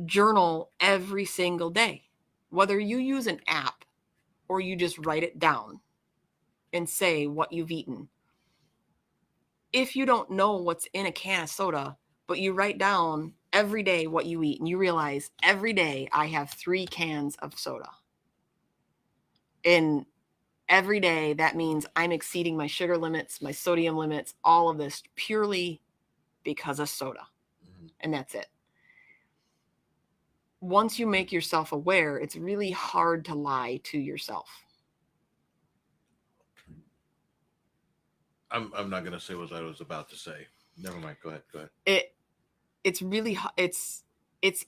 journal every single day, whether you use an app or you just write it down and say what you've eaten. If you don't know what's in a can of soda, but you write down every day what you eat, and you realize every day I have 3 cans of soda. And every day that means I'm exceeding my sugar limits, my sodium limits, all of this purely because of soda. And that's it. Once you make yourself aware, it's really hard to lie to yourself. I'm not going to say what I was about to say. Never mind. Go ahead. It's really, it's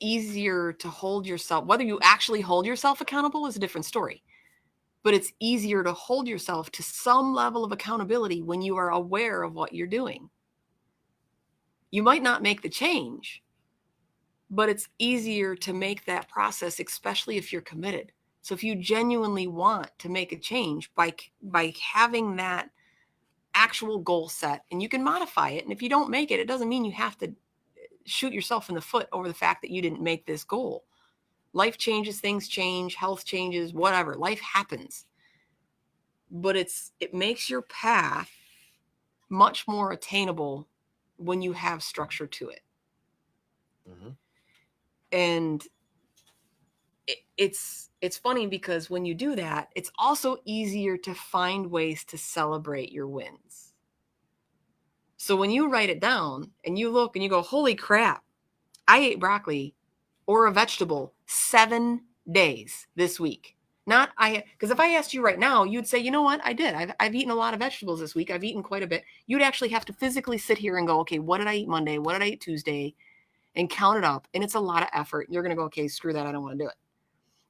easier to hold yourself, whether you actually hold yourself accountable is a different story, but it's easier to hold yourself to some level of accountability when you are aware of what you're doing. You might not make the change, but it's easier to make that process, especially if you're committed. So if you genuinely want to make a change by having that actual goal set, and you can modify it, and if you don't make it, it doesn't mean you have to shoot yourself in the foot over the fact that you didn't make this goal. Life changes, things change, health changes, whatever. Life happens. But it makes your path much more attainable when you have structure to it. And it's funny because when you do that, it's also easier to find ways to celebrate your wins. So when you write it down and you look and you go, holy crap, I ate broccoli or a vegetable 7 days this week. Because if I asked you right now, you'd say, you know what, I did. I've eaten a lot of vegetables this week. I've eaten quite a bit. You'd actually have to physically sit here and go, okay, what did I eat Monday? What did I eat Tuesday? And count it up. And it's a lot of effort. You're going to go, okay, screw that. I don't want to do it.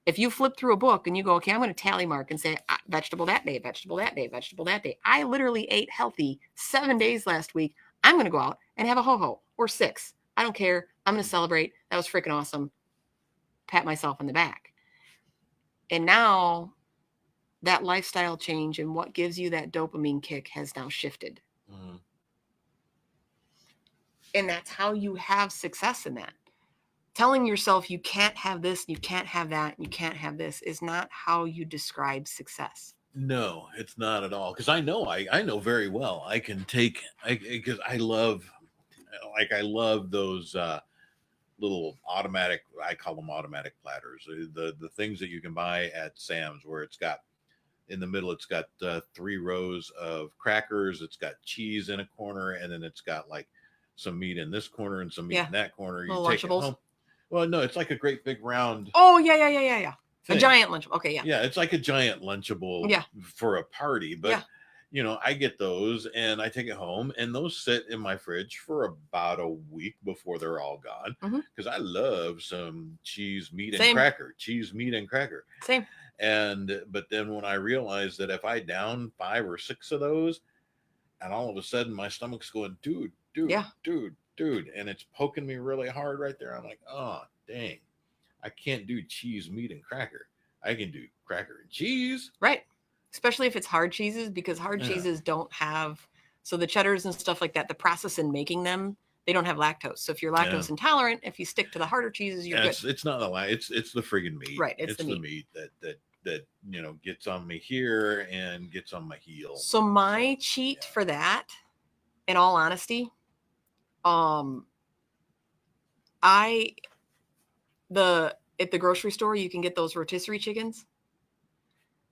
If you flip through a book and you go, okay, I'm going to tally mark and say vegetable that day, vegetable that day, vegetable that day. I literally ate healthy 7 days last week. I'm going to go out and have a ho-ho or 6. I don't care. I'm going to celebrate. That was freaking awesome. Pat myself on the back. And now that lifestyle change and what gives you that dopamine kick has now shifted. Mm-hmm. And that's how you have success in that. Telling yourself you can't have this, you can't have that, you can't have this is not how you describe success. No, it's not at all. Because I know very well. I can take, because I love those little automatic. I call them automatic platters. The things that you can buy at Sam's, where it's got in the middle, it's got 3 rows of crackers. It's got cheese in a corner, and then it's got like some meat in this corner and some meat in that corner. You take it home. Well, no, it's like a great big round. Oh, yeah. Thing. A giant lunchable. Okay, yeah. Yeah, it's like a giant lunchable for a party. But, I get those and I take it home, and those sit in my fridge for about a week before they're all gone. Because I love some cheese, meat, and cracker. Cheese, meat, and cracker. Same. But then when I realized that if I down 5 or 6 of those, and all of a sudden my stomach's going, dude, and it's poking me really hard right there. I'm like, oh, dang, I can't do cheese, meat, and cracker. I can do cracker and cheese. Right. Especially if it's hard cheeses, because hard cheeses don't have, so the cheddars and stuff like that, the process in making them, they don't have lactose. So if you're lactose intolerant, if you stick to the harder cheeses, you're good. It's not it's the friggin' meat. Right. It's the meat that gets on me here and gets on my heel. So my cheat for that, in all honesty, at the grocery store, you can get those rotisserie chickens.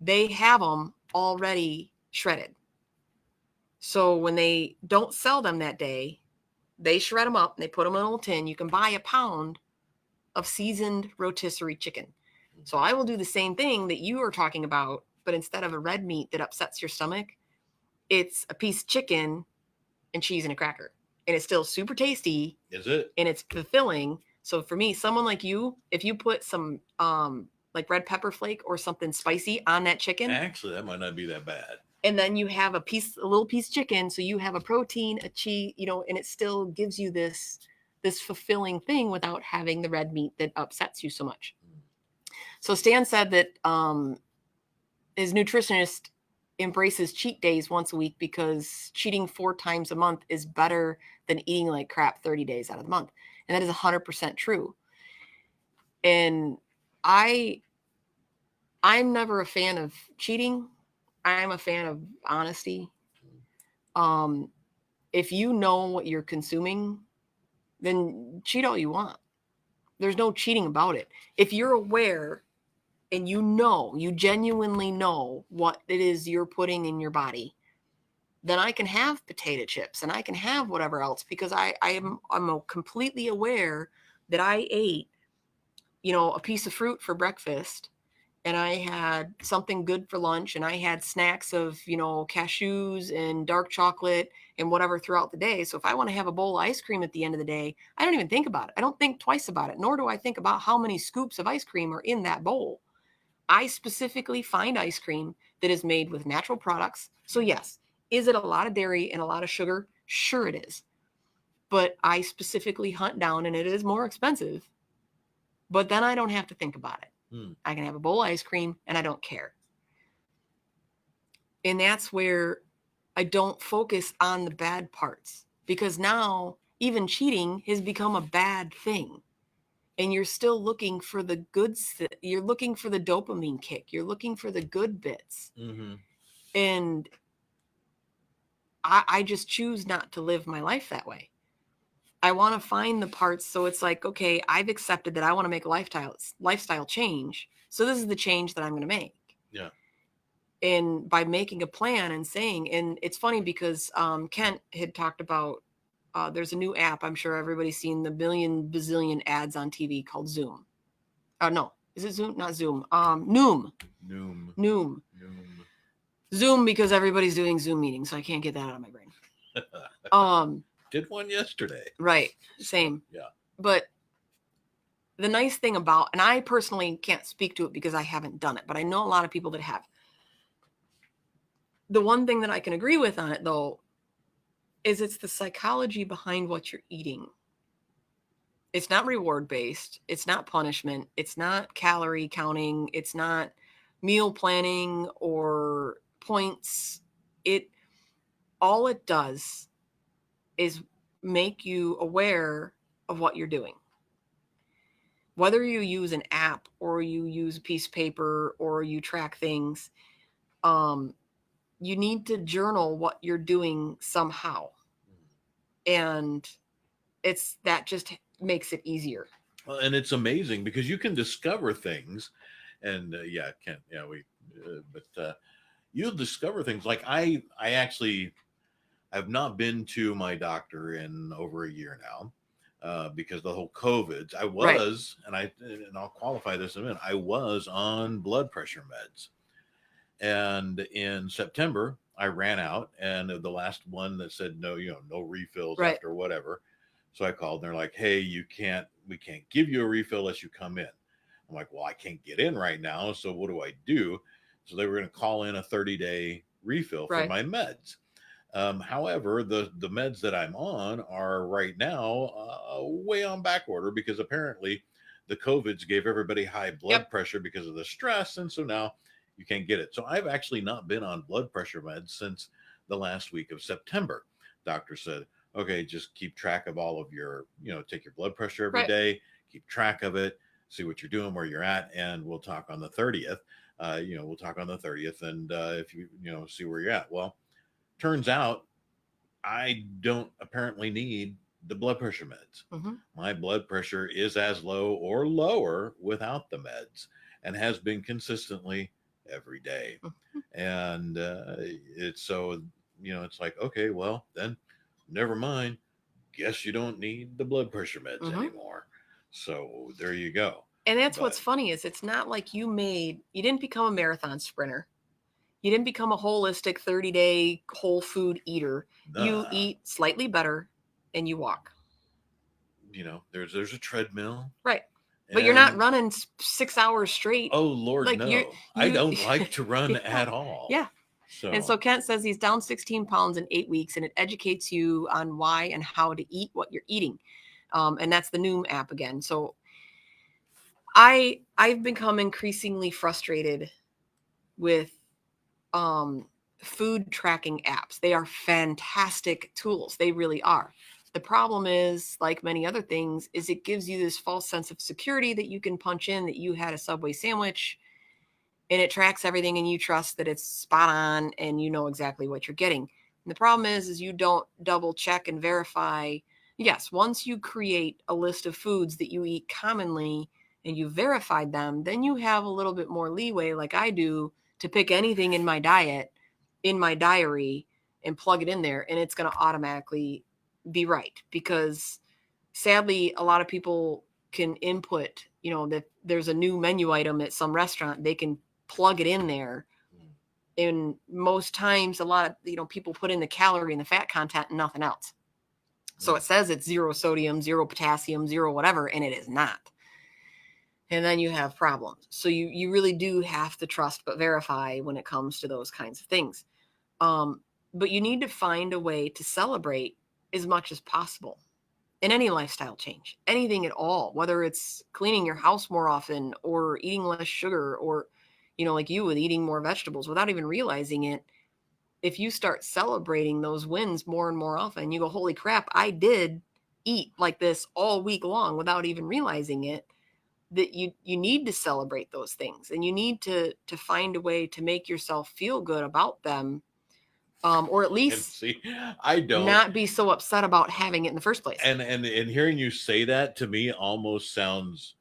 They have them already shredded. So when they don't sell them that day, they shred them up and they put them in a little tin. You can buy a pound of seasoned rotisserie chicken. So I will do the same thing that you are talking about, but instead of a red meat that upsets your stomach, it's a piece of chicken and cheese and a cracker. And it's still super tasty. Is it? And it's fulfilling. So for me, someone like you, if you put some like red pepper flake or something spicy on that chicken. Actually, that might not be that bad. And then you have a little piece of chicken. So you have a protein, a cheese, and it still gives you this fulfilling thing without having the red meat that upsets you so much. So Stan said that his nutritionist embraces cheat days once a week because cheating 4 times a month is better than eating like crap 30 days out of the month. And that is 100% true. And I'm never a fan of cheating. I'm a fan of honesty. If you know what you're consuming, then cheat all you want. There's no cheating about it. If you're aware and you genuinely know what it is you're putting in your body, then I can have potato chips and I can have whatever else because I'm completely aware that I ate, a piece of fruit for breakfast and I had something good for lunch and I had snacks of, cashews and dark chocolate and whatever throughout the day. So if I want to have a bowl of ice cream at the end of the day, I don't even think about it. I don't think twice about it, nor do I think about how many scoops of ice cream are in that bowl. I specifically find ice cream that is made with natural products. So yes, is it a lot of dairy and a lot of sugar? Sure it is. But I specifically hunt down, and it is more expensive. But then I don't have to think about it. I can have a bowl of ice cream and I don't care. And that's where I don't focus on the bad parts because now even cheating has become a bad thing. And you're still looking for the goods. You're looking for the dopamine kick. You're looking for the good bits. Mm-hmm. And I just choose not to live my life that way. I want to find the parts. So it's like, okay, I've accepted that I want to make a lifestyle change. So this is the change that I'm going to make. Yeah. And by making a plan and saying, and it's funny because Kent had talked about, there's a new app. I'm sure everybody's seen the bazillion ads on TV called Zoom. No, is it Zoom? Not Zoom. Noom. Zoom, because everybody's doing Zoom meetings. So I can't get that out of my brain. Did one yesterday. Right. Same. Yeah. But the nice thing about, and I personally can't speak to it because I haven't done it, but I know a lot of people that have. The one thing that I can agree with on it, though, is it's the psychology behind what you're eating. It's not reward based. It's not punishment. It's not calorie counting. It's not meal planning or points. It all it does is make you aware of what you're doing. Whether you use an app or you use a piece of paper or you track things, you need to journal what you're doing somehow. And it's that just makes it easier. Well, and it's amazing because you can discover things, and yeah, can't yeah we, but you'll discover things like I actually I've not been to my doctor in over a year now. Because the whole COVID, I Right. was, and I'll qualify this in a minute. I was on blood pressure meds, and in September I ran out, and the last one that said no, no refills Right. after whatever. So I called, and they're like, "Hey, we can't give you a refill unless you come in." I'm like, "Well, I can't get in right now, so what do I do?" So they were going to call in a 30-day refill for Right. my meds. However, the meds that I'm on are right now way on back order because apparently the COVIDs gave everybody high blood Yep. pressure because of the stress, and so now you can't get it. So I've actually not been on blood pressure meds since the last week of September. Doctor said, "Okay, just keep track of all of your, take your blood pressure every Right. day, keep track of it, see what you're doing, where you're at, and we'll talk on the 30th. We'll talk on the 30th, and if see where you're at." Well, turns out I don't apparently need the blood pressure meds. Mm-hmm. My blood pressure is as low or lower without the meds and has been consistently every day. Mm-hmm. And it's so, it's like, okay, well, then never mind. Guess you don't need the blood pressure meds Mm-hmm. anymore. So there you go. And that's what's But funny is it's not like you didn't become a marathon sprinter. You didn't become a holistic 30-day whole food eater. You uh, eat slightly better and you walk. there's a treadmill. Right. But you're not And running 6 hours straight. oh Lord, Like no. I you, don't like to run yeah, at all. yeah. And so So Kent says he's down 16 pounds in 8 weeks, and it educates you on why and how to eat what you're eating. And that's the Noom app again. So I've become increasingly frustrated with um, food tracking apps. They are fantastic tools. They really are. The problem is, like many other things, is it gives you this false sense of security that you can punch in that you had a Subway sandwich and it tracks everything and you trust that it's spot on and you know exactly what you're getting. And the problem is you don't double check and verify. Yes, once you create a list of foods that you eat commonly and you verified them, then you have a little bit more leeway, like I do, to pick anything in my diet, in my diary, and plug it in there, and it's going to automatically be right. Because sadly, a lot of people can input, that there's a new menu item at some restaurant, they can plug it in there. And most times a lot of people put in the calorie and the fat content and nothing else. So it says it's 0 sodium, 0 potassium, 0 whatever, and it is not. And then you have problems. So you really do have to trust but verify when it comes to those kinds of things. But you need to find a way to celebrate as much as possible in any lifestyle change, anything at all, whether it's cleaning your house more often or eating less sugar or, like you with eating more vegetables without even realizing it. If you start celebrating those wins more and more often, you go, holy crap, I did eat like this all week long without even realizing it. That you need to celebrate those things, and you need to find a way to make yourself feel good about them, or at and least see, I don't. not be so upset about having it in the first place. And hearing you say that to me almost sounds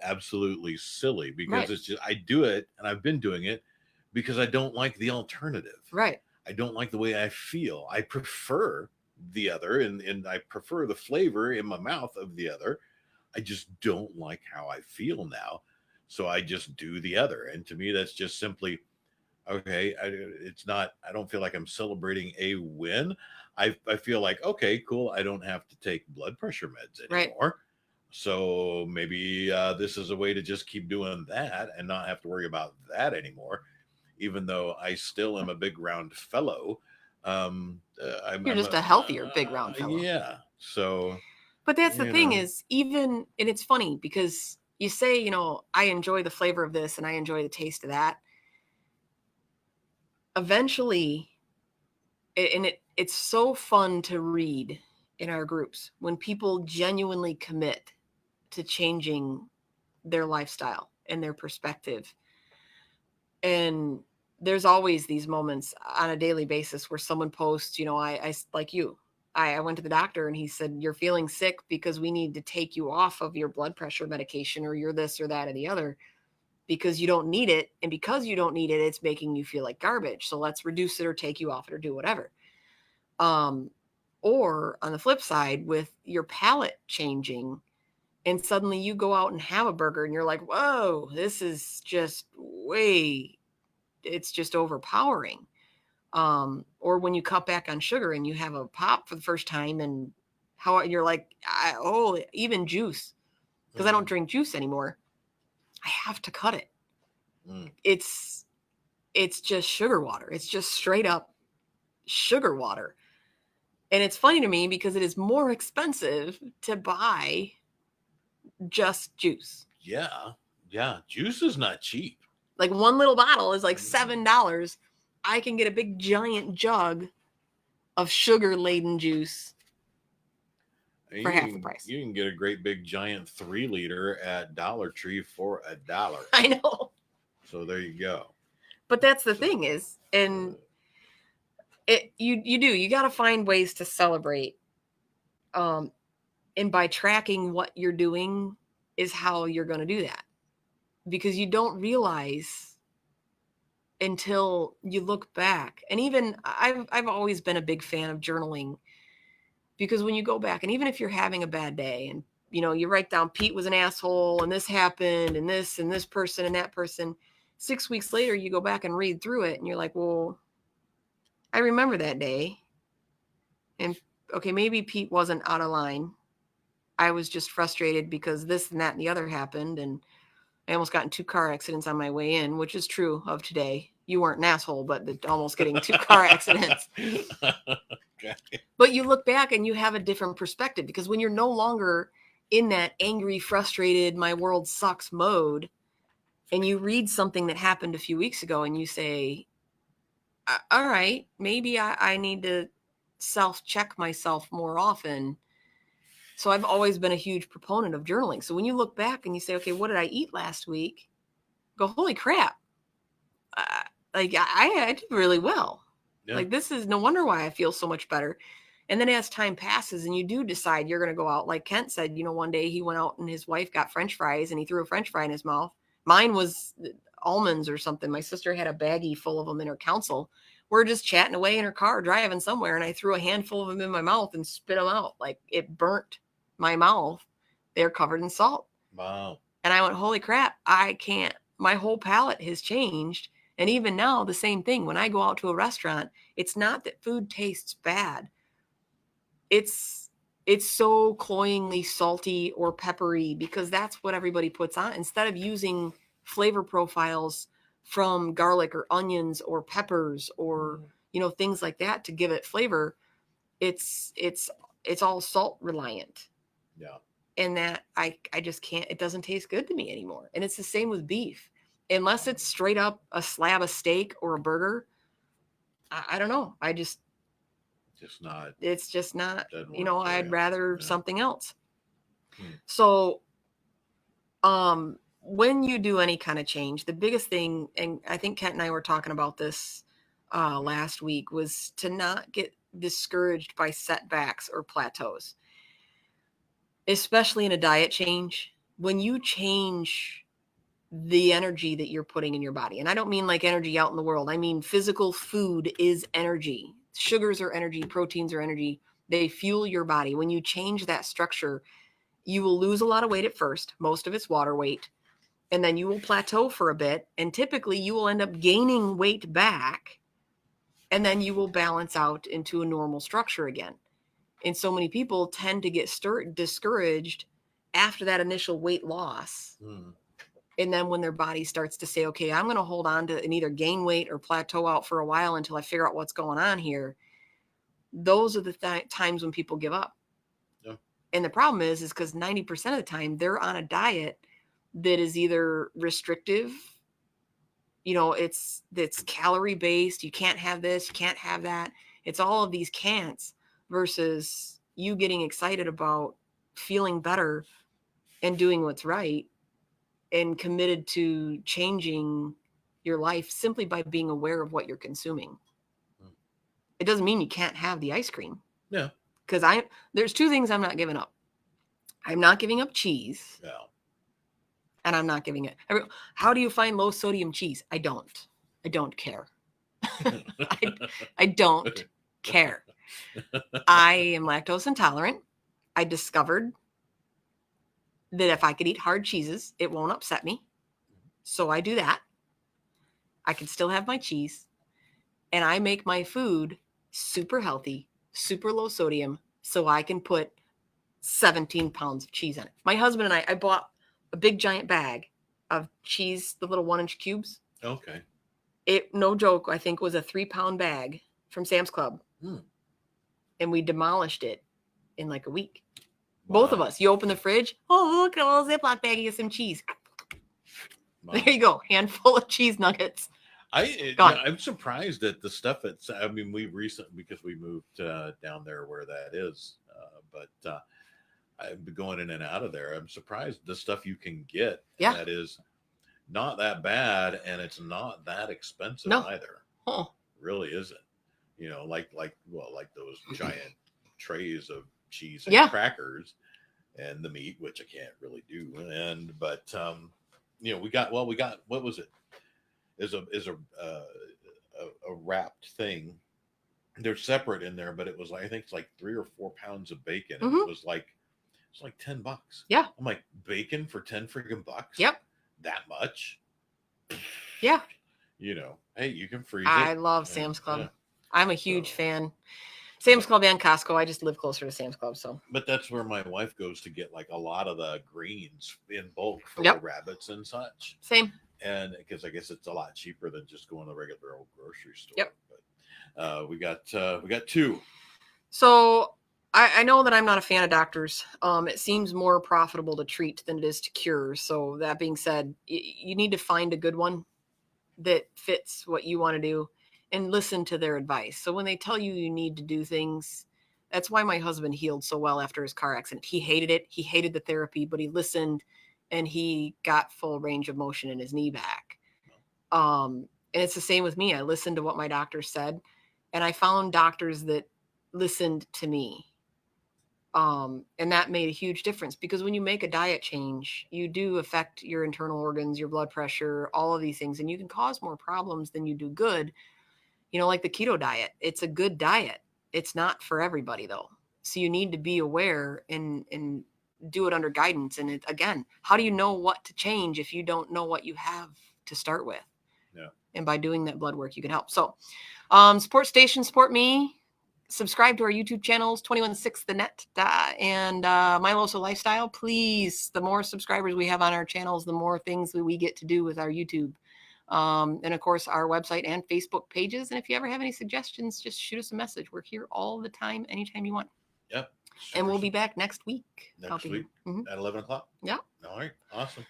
absolutely silly because Right. it's just I do it and I've been doing it because I don't like the alternative. Right. I don't like the way I feel. I prefer the other and I prefer the flavor in my mouth of the other. I just don't like how I feel now. So I just do the other. And to me, that's just simply okay. It's not, I don't feel like I'm celebrating a win. I feel like, okay, cool. I don't have to take blood pressure meds Right. anymore. So maybe this is a way to just keep doing that and not have to worry about that anymore. Even though I still am a big round fellow, You're just a healthier big round fellow. yeah. So But that's the you thing know, is, even, and it's funny because you say, I enjoy the flavor of this and I enjoy the taste of that. Eventually, and it's so fun to read in our groups when people genuinely commit to changing their lifestyle and their perspective. And there's always these moments on a daily basis where someone posts, I like you. I went to the doctor and he said, you're feeling sick because we need to take you off of your blood pressure medication, or you're this or that or the other, because you don't need it. And because you don't need it, it's making you feel like garbage. So let's reduce it or take you off it or do whatever. Or on the flip side, with your palate changing, and suddenly you go out and have a burger and you're like, whoa, this is just it's just overpowering. Or when you cut back on sugar and you have a pop for the first time, and how you're like, even juice, because I don't drink juice anymore. I have to cut it. It's just sugar water. It's just straight up sugar water. And it's funny to me because it is more expensive to buy just juice. Yeah. Juice is not cheap. Like one little bottle is like $7. I can get a big giant jug of sugar-laden juice for half the price. You can get a great big giant 3-liter at Dollar Tree for $1. I know. So there you go. But that's the thing is, and you got to find ways to celebrate. And by tracking what you're doing is how you're going to do that, because you don't realize until you look back. And even I've always been a big fan of journaling, because when you go back, and even if you're having a bad day and you write down Pete was an asshole and this happened and this person and that person, 6 weeks later you go back and read through it and you're like, well, I remember that day. And okay, maybe Pete wasn't out of line. I was just frustrated because this and that and the other happened, and I almost got in 2 car accidents on my way in, which is true of today. You weren't an asshole, but almost getting 2 car accidents. Okay. But you look back and you have a different perspective, because when you're no longer in that angry, frustrated, my world sucks mode, and you read something that happened a few weeks ago and you say, all right, maybe I need to self-check myself more often. So I've always been a huge proponent of journaling. So when you look back and you say, okay, what did I eat last week? Go, holy crap. I did really well. Yeah. Like, this is no wonder why I feel so much better. And then as time passes and you do decide you're going to go out, like Kent said, one day he went out and his wife got French fries and he threw a French fry in his mouth. Mine was almonds or something. My sister had a baggie full of them in her council. We're just chatting away in her car, driving somewhere, and I threw a handful of them in my mouth and spit them out. Like, it burnt my mouth. They're covered in salt. Wow. And I went, holy crap, I can't. My whole palate has changed. And even now, the same thing. When I go out to a restaurant, it's not that food tastes bad. It's so cloyingly salty or peppery because that's what everybody puts on. Instead of using flavor profiles from garlic or onions or peppers or things like that to give it flavor, it's all salt reliant. Yeah. And that I just can't, it doesn't taste good to me anymore. And it's the same with beef. Unless it's straight up a slab of steak or a burger, I don't know. It's just not, I'd rather something else. So, when you do any kind of change, the biggest thing, and I think Kent and I were talking about this last week, was to not get discouraged by setbacks or plateaus, especially in a diet change. When you change the energy that you're putting in your body, and I don't mean like energy out in the world, I mean physical food is energy. Sugars are energy, proteins are energy. They fuel your body. When you change that structure, you will lose a lot of weight at first. Most of it's water weight. And then you will plateau for a bit. And typically you will end up gaining weight back. And then you will balance out into a normal structure again. And so many people tend to get discouraged after that initial weight loss. And then when their body starts to say, okay, I'm going to hold on to and either gain weight or plateau out for a while until I figure out what's going on here. Those are the times when people give up. Yeah. And the problem is because 90% of the time they're on a diet that is either restrictive, it's calorie based. You can't have this, you can't have that. It's all of these can'ts versus you getting excited about feeling better and doing what's right and committed to changing your life simply by being aware of what you're consuming. It doesn't mean you can't have the ice cream. Yeah. Because there's two things I'm not giving up. I'm not giving up cheese. Yeah. And I'm not giving it. How do you find low sodium cheese? I don't care. I don't care. I am lactose intolerant. I discovered that if I could eat hard cheeses, it won't upset me. So I do that. I can still have my cheese. And I make my food super healthy, super low sodium, so I can put 17 pounds of cheese on it. My husband and I bought a big giant bag of cheese, the little 1-inch cubes. Okay. It, no joke, I think was a 3-pound bag from Sam's Club. And we demolished it in like a week. Wow. Both of us. You open the fridge. Oh, look at a little Ziploc baggie of some cheese. Wow. There you go. Handful of cheese nuggets. I'm surprised at the stuff that's, we recently, because we moved down there where that is, but I've been going in and out of there. I'm surprised the stuff you can get that is not that bad, and it's not that expensive either. Really isn't. Like those giant trays of cheese and crackers and the meat, which I can't really do. But we got what was it? Is a wrapped thing. They're separate in there, but it was like, I think it's like 3 or 4 pounds of bacon. And it was like $10. Yeah. I'm like, bacon for 10 freaking bucks? Yep. That much? Yeah. Hey, you can freeze it. I love Sam's Club. Yeah. I'm a huge fan. Sam's Club and Costco. I just live closer to Sam's Club, so. But that's where my wife goes to get like a lot of the greens in bulk for the rabbits and such. Same. And because I guess it's a lot cheaper than just going to the regular old grocery store. Yep. But we got 2. So I know that I'm not a fan of doctors. It seems more profitable to treat than it is to cure. So that being said, you need to find a good one that fits what you want to do and listen to their advice. So when they tell you you need to do things, that's why my husband healed so well after his car accident. He hated it. He hated the therapy, but he listened and he got full range of motion in his knee back. And it's the same with me. I listened to what my doctor said, and I found doctors that listened to me. And that made a huge difference, because when you make a diet change, you do affect your internal organs, your blood pressure, all of these things, and you can cause more problems than you do good. Like the keto diet, it's a good diet. It's not for everybody though. So you need to be aware and do it under guidance. And again, how do you know what to change if you don't know what you have to start with? Yeah. And by doing that blood work, you can help. So support station, support me. Subscribe to our YouTube channels, 216 The Net and My Loso Lifestyle. Please, the more subscribers we have on our channels, the more things that we get to do with our YouTube. And of course, our website and Facebook pages. And if you ever have any suggestions, just shoot us a message. We're here all the time, anytime you want. Yep. And we'll be back next week. Next week at 11 o'clock. Yeah. All right. Awesome.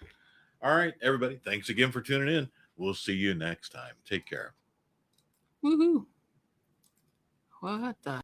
All right, everybody. Thanks again for tuning in. We'll see you next time. Take care. Woohoo. What the